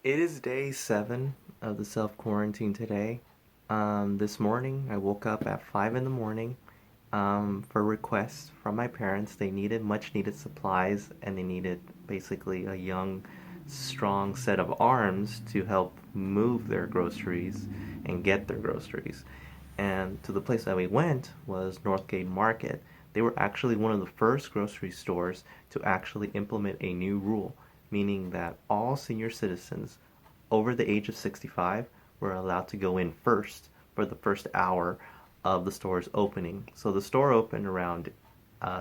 It is day 7 of the self-quarantine today. This morning, I woke up at 5 in the morning for requests from my parents. They needed much needed supplies and they needed basically a young, strong set of arms to help move their groceries and get their groceries. And to the place that we went was Northgate Market. They were actually one of the first grocery stores to actually implement a new rule, meaning that all senior citizens over the age of 65 were allowed to go in first for the first hour of the store's opening. So the store opened around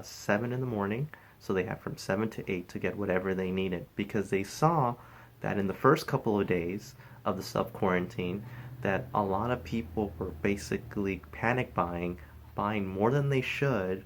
7 in the morning, so they had from 7 to 8 to get whatever they needed because they saw that in the first couple of days of the self quarantine, that a lot of people were basically panic buying more than they should,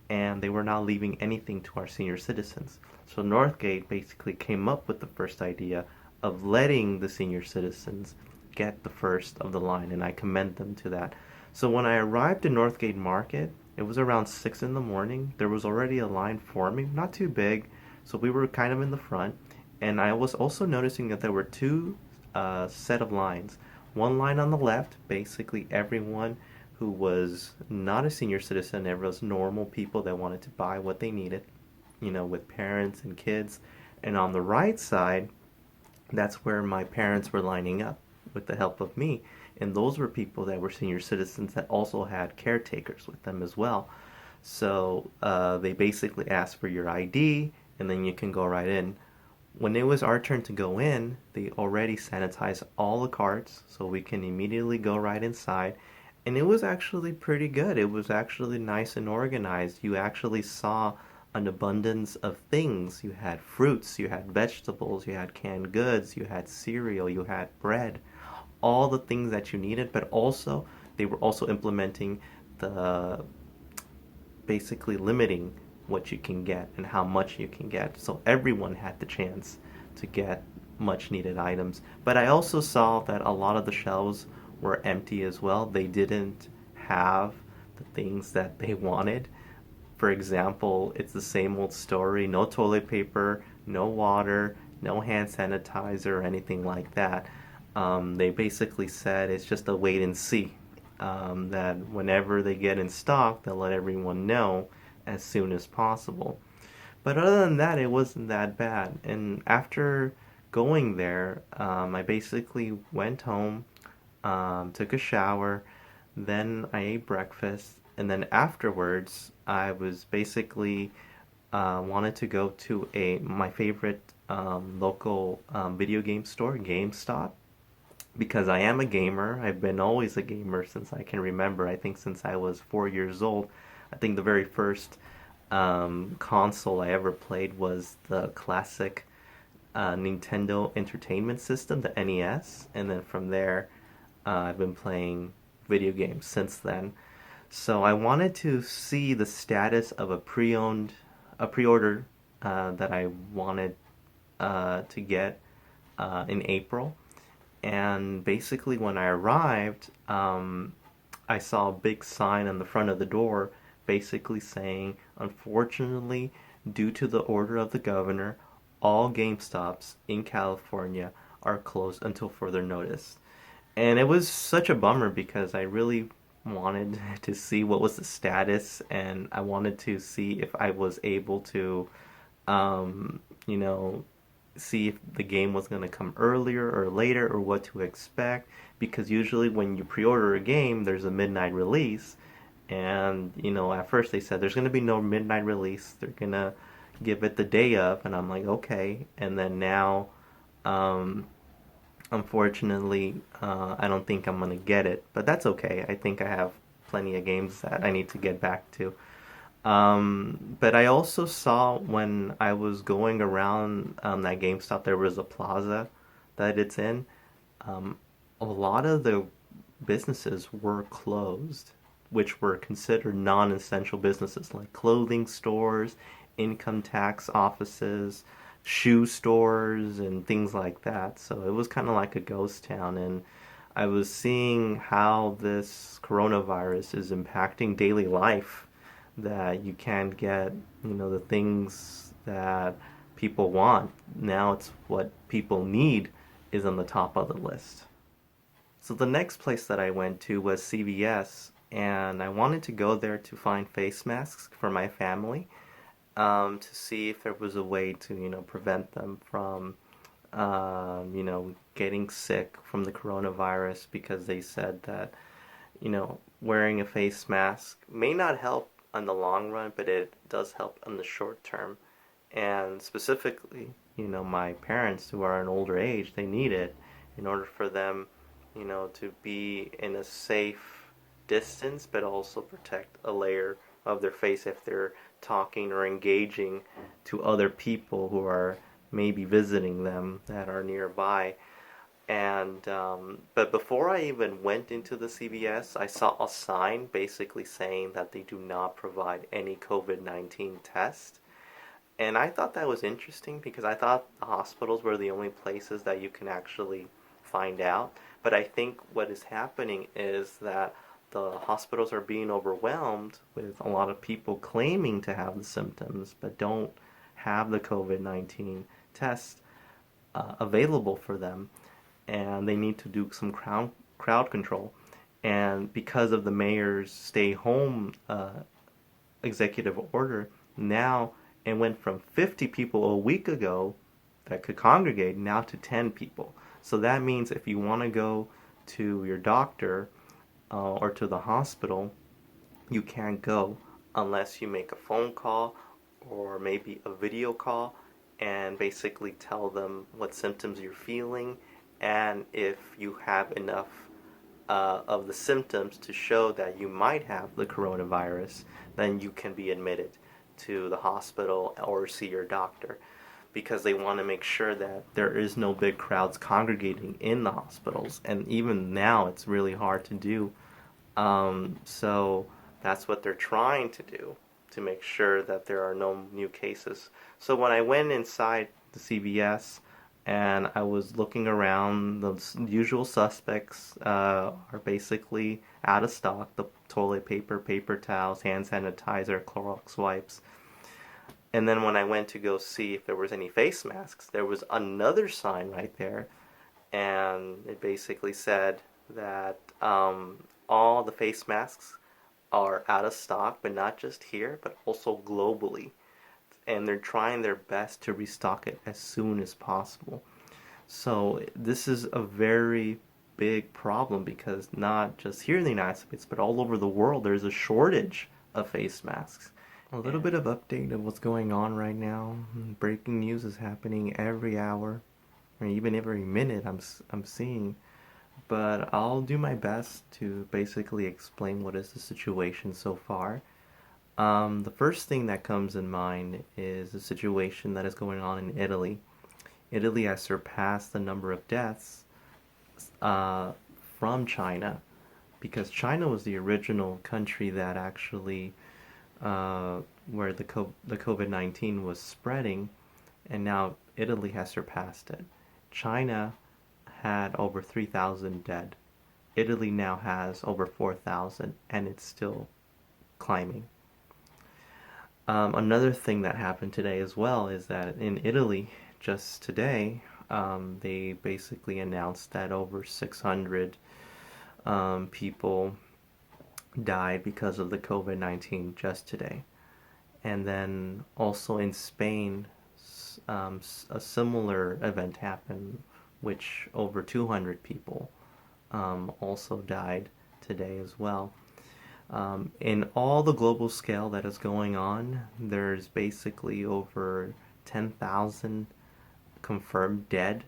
and they were not leaving anything to our senior citizens. So Northgate basically came up with the first idea of letting the senior citizens get the first of the line, and I commend them to that. So when I arrived in Northgate Market, it was around 6 in the morning. There was already a line forming, not too big, so we were kind of in the front. And I was also noticing that there were two set of lines. One line on the left, basically everyone who was not a senior citizen, everyone was normal people that wanted to buy what they needed, with parents and kids. And on the right side, that's where my parents were lining up with the help of me. And those were people that were senior citizens that also had caretakers with them as well. So they basically asked for your ID, and then you can go right in. When it was our turn to go in, they already sanitized all the carts, so we can immediately go right inside. And it was actually pretty good. It was actually nice and organized. You actually saw an abundance of things. You had fruits, you had vegetables, you had canned goods, you had cereal, you had bread, all the things that you needed, but also they were also implementing the basically limiting what you can get and how much you can get. So everyone had the chance to get much needed items. But I also saw that a lot of the shelves were empty as well. They didn't have the things that they wanted. For example, it's the same old story, no toilet paper, no water, no hand sanitizer, or anything like that. They basically said it's just a wait and see. That whenever they get in stock, they'll let everyone know as soon as possible. But other than that, it wasn't that bad. And after going there, I basically went home, took a shower, then I ate breakfast, and then afterwards, I was basically wanted to go to a my favorite local video game store, GameStop, because I am a gamer. I've been always a gamer since I can remember. I think since I was 4 years old. I think the very first console I ever played was the classic Nintendo Entertainment System, the NES, and then from there, I've been playing video games since then. So I wanted to see the status of a pre-order that I wanted to get in April. And basically, when I arrived, I saw a big sign on the front of the door basically saying, unfortunately, due to the order of the governor, all GameStops in California are closed until further notice. And it was such a bummer because I really wanted to see what was the status and I wanted to see if I was able to, um, you know, see if the game was going to come earlier or later or what to expect. Because usually when you pre order a game, there's a midnight release. And, at first they said there's going to be no midnight release. They're going to give it the day of. And I'm like, okay. And then now, um, unfortunately, I don't think I'm gonna get it, but that's okay. I think I have plenty of games that I need to get back to. But I also saw when I was going around that GameStop, there was a plaza that it's in. Um, a lot of the businesses were closed, which were considered non-essential businesses like clothing stores, income tax offices, shoe stores, and things like that. So it was kind of like a ghost town. And I was seeing how this coronavirus is impacting daily life, that you can't get, the things that people want. Now it's what people need is on the top of the list. So the next place that I went to was CVS, and I wanted to go there to find face masks for my family, to see if there was a way to, prevent them from, getting sick from the coronavirus because they said that, wearing a face mask may not help on the long run, but it does help on the short term. And specifically, my parents who are an older age, they need it in order for them, to be in a safe distance, but also protect a layer of their face if they're talking or engaging to other people who are maybe visiting them that are nearby. And but before I even went into the CVS, I saw a sign basically saying that they do not provide any COVID-19 test. And I thought that was interesting because I thought the hospitals were the only places that you can actually find out. But I think what is happening is that the hospitals are being overwhelmed with a lot of people claiming to have the symptoms but don't have the COVID-19 test available for them. And they need to do some crowd control. And because of the mayor's stay home executive order, now it went from 50 people a week ago that could congregate now to 10 people. So that means if you want to go to your doctor or to the hospital, you can't go unless you make a phone call or maybe a video call and basically tell them what symptoms you're feeling and if you have enough of the symptoms to show that you might have the coronavirus, then you can be admitted to the hospital or see your doctor because they want to make sure that there is no big crowds congregating in the hospitals. And even now, it's really hard to do. So that's what they're trying to do to make sure that there are no new cases. So when I went inside the CVS, and I was looking around. The usual suspects are basically out of stock: the toilet paper, paper towels, hand sanitizer, Clorox wipes. And then when I went to go see if there was any face masks, there was another sign right there, and it basically said that all the face masks are out of stock, but not just here, but also globally, and they're trying their best to restock it as soon as possible. So this is a very big problem because not just here in the United States, but all over the world, there's a shortage of face masks. A little bit of update of what's going on right now. Breaking news is happening every hour, or even every minute I'm seeing. But I'll do my best to basically explain what is the situation so far. The first thing that comes in mind is the situation that is going on in Italy. Italy has surpassed the number of deaths from China because China was the original country that actually where the COVID-19 was spreading, and now Italy has surpassed it. China had over 3,000 dead. Italy now has over 4,000, and it's still climbing. Another thing that happened today as well is that in Italy, just today, they basically announced that over 600 people died because of the COVID-19 just today. And then also in Spain, a similar event happened, which over 200 people also died today as well. In all the global scale that is going on, there's basically over 10,000 confirmed dead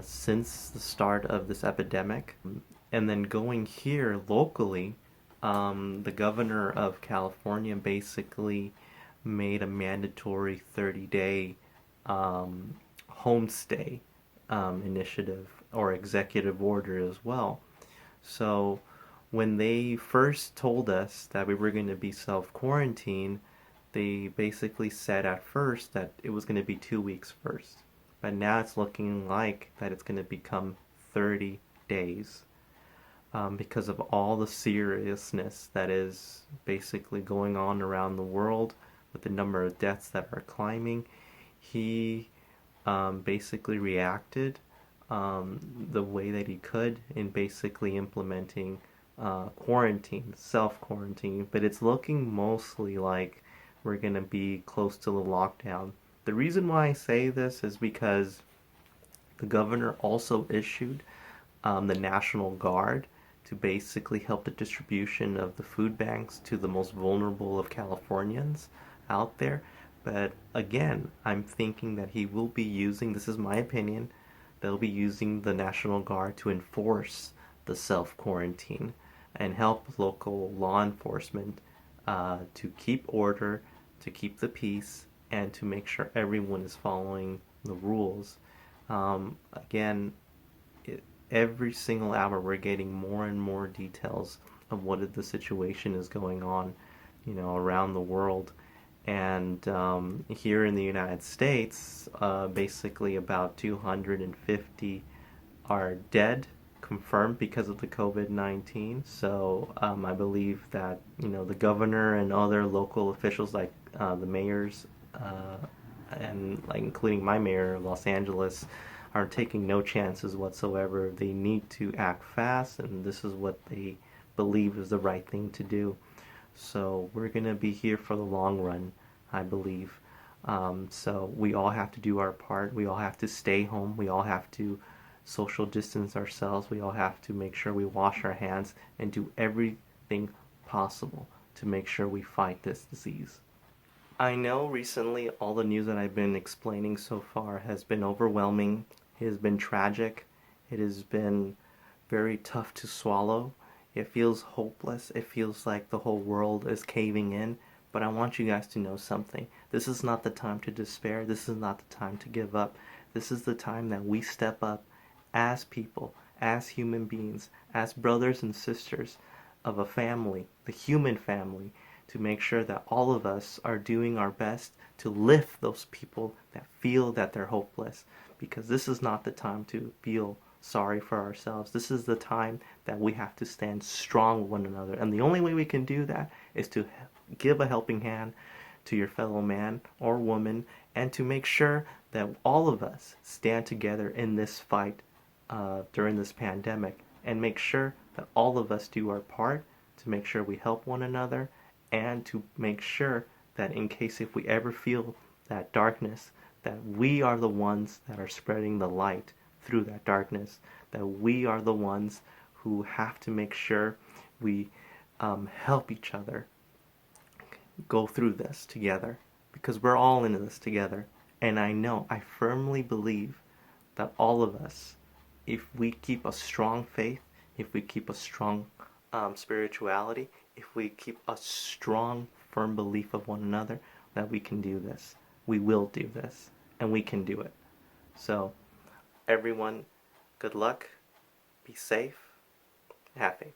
since the start of this epidemic. And then going here locally, the governor of California basically made a mandatory 30-day homestay initiative or executive order as well. So when they first told us that we were going to be self-quarantined, they basically said at first that it was going to be 2 weeks first. But now it's looking like that it's going to become 30 days. Because of all the seriousness that is basically going on around the world with the number of deaths that are climbing, he basically reacted the way that he could in basically implementing quarantine, self-quarantine, but it's looking mostly like we're going to be close to the lockdown. The reason why I say this is because the governor also issued the National Guard to basically help the distribution of the food banks to the most vulnerable of Californians out there. But again, I'm thinking that he will be using, this is my opinion, they'll be using the National Guard to enforce the self quarantine and help local law enforcement to keep order, to keep the peace, and to make sure everyone is following the rules. Again, every single hour we're getting more and more details of what the situation is going on, around the world. And here in the United States, basically about 250 are dead, confirmed because of the COVID-19. So I believe that the governor and other local officials, like the mayors, and like including my mayor of Los Angeles, are taking no chances whatsoever. They need to act fast, and this is what they believe is the right thing to do. So we're going to be here for the long run, I believe. So we all have to do our part. We all have to stay home. We all have to social distance ourselves. We all have to make sure we wash our hands and do everything possible to make sure we fight this disease. I know recently all the news that I've been explaining so far has been overwhelming. It has been tragic. It has been very tough to swallow. It feels hopeless. It feels like the whole world is caving in. But I want you guys to know something. This is not the time to despair. This is not the time to give up. This is the time that we step up as people, as human beings, as brothers and sisters of a family, the human family, to make sure that all of us are doing our best to lift those people that feel that they're hopeless. Because this is not the time to feel sorry for ourselves. This is the time that we have to stand strong with one another. And the only way we can do that is to give a helping hand to your fellow man or woman, and to make sure that all of us stand together in this fight during this pandemic, and make sure that all of us do our part to make sure we help one another, and to make sure that in case if we ever feel that darkness, that we are the ones that are spreading the light through that darkness, that we are the ones who have to make sure we help each other go through this together, because we're all in this together. And I firmly believe that all of us, if we keep a strong faith, if we keep a strong spirituality, if we keep a strong, firm belief of one another, that we can do this. We will do this, and we can do it. So, everyone, good luck, be safe, have faith.